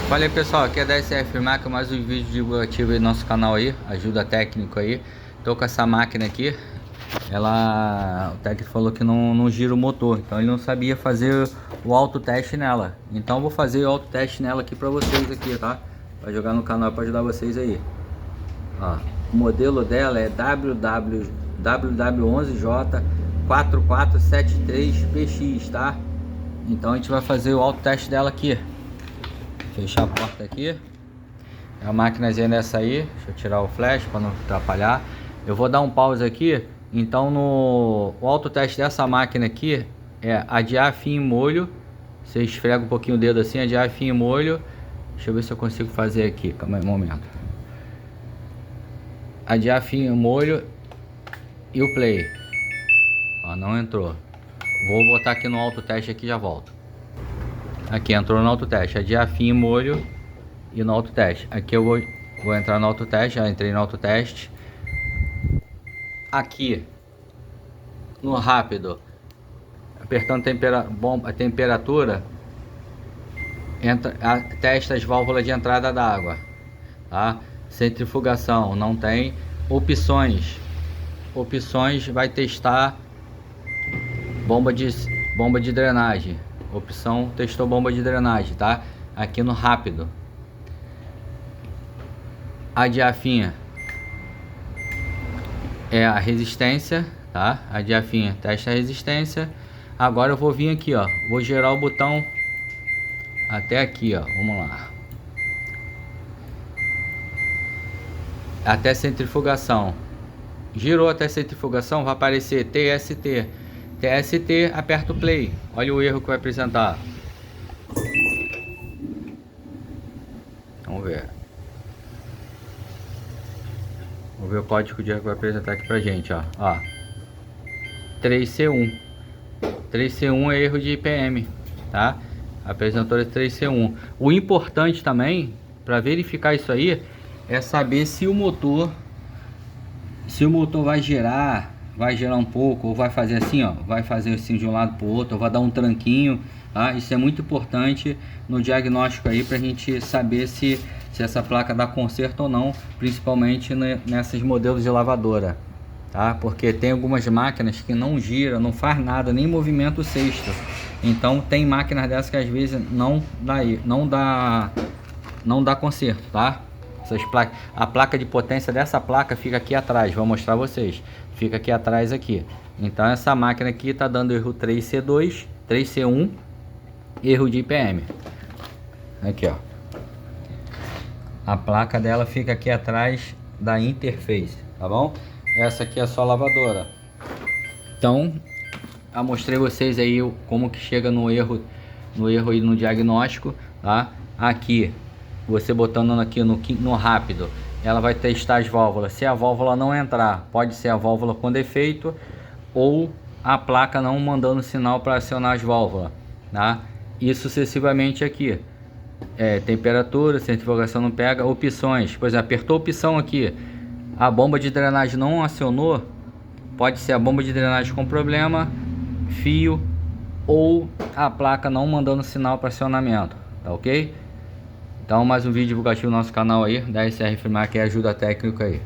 Fala aí pessoal, aqui é da SR Máquina, mais um vídeo divulgativo aí no nosso canal aí, ajuda técnico aí. Tô com essa máquina aqui, o técnico falou que não gira o motor, então ele não sabia fazer o autoteste nela. Então eu vou fazer o autoteste nela aqui pra vocês aqui, tá? Pra jogar no canal pra ajudar vocês aí. Ó, o modelo dela é WW11J 4473PX, tá? Então a gente vai fazer o autoteste dela aqui. Fechar a porta aqui. A máquinazinha dessa aí. Deixa eu tirar o flash para não atrapalhar. Eu vou dar um pause aqui. Então o autoteste dessa máquina aqui é adiar fio em molho. Você esfrega um pouquinho o dedo assim, adiar fio em molho. Deixa eu ver se eu consigo fazer aqui. Calma aí um momento. Adiar fio em molho e o play. Ó, não entrou. Vou botar aqui no autoteste aqui e já volto. Aqui entrou no autoteste, adiar fio em molho e no autoteste. Aqui eu vou entrar no autoteste, já entrei no autoteste. Aqui no rápido, apertando a temperatura, testa as válvulas de entrada d'água, tá? Centrifugação não tem. Opções vai testar bomba de drenagem. Opção testou bomba de drenagem, tá? Aqui no rápido. A diafinha é a resistência, tá? A diafinha testa a resistência. Agora eu vou vir aqui, ó. Vou girar o botão até aqui, ó. Vamos lá. Até centrifugação. Girou até centrifugação, vai aparecer TST. TST, aperta o play. Olha o erro que vai apresentar. Vamos ver. Vamos ver o código de erro que vai apresentar aqui pra gente, ó. 3C1. 3C1 é erro de IPM, tá? Apresentou 3C1. O importante também, para verificar isso aí, é saber se o motor vai girar um pouco, ou vai fazer assim, ó, vai fazer assim de um lado para o outro, ou vai dar um tranquinho, tá? Isso é muito importante no diagnóstico aí, pra gente saber se essa placa dá conserto ou não, principalmente nessas modelos de lavadora, tá? Porque tem algumas máquinas que não gira, não faz nada, nem movimento sexto. Então tem máquinas dessas que às vezes não dá conserto, tá? A placa de potência dessa placa fica aqui atrás, vou mostrar vocês. Fica aqui atrás aqui. Então essa máquina aqui tá dando erro 3C2, 3C1, erro de IPM. Aqui, ó. A placa dela fica aqui atrás da interface, tá bom? Essa aqui é só lavadora. Então, eu mostrei vocês aí como que chega no erro e no diagnóstico, tá? Aqui, você botando aqui no rápido, ela vai testar as válvulas. Se a válvula não entrar, pode ser a válvula com defeito ou a placa não mandando sinal para acionar as válvulas, tá? E sucessivamente aqui. Temperatura, centrifugação não pega. Opções, por exemplo, apertou a opção aqui, a bomba de drenagem não acionou, pode ser a bomba de drenagem com problema, fio ou a placa não mandando sinal para acionamento, tá ok? Então mais um vídeo divulgativo no nosso canal aí, da SR Máquina, que ajuda técnico aí.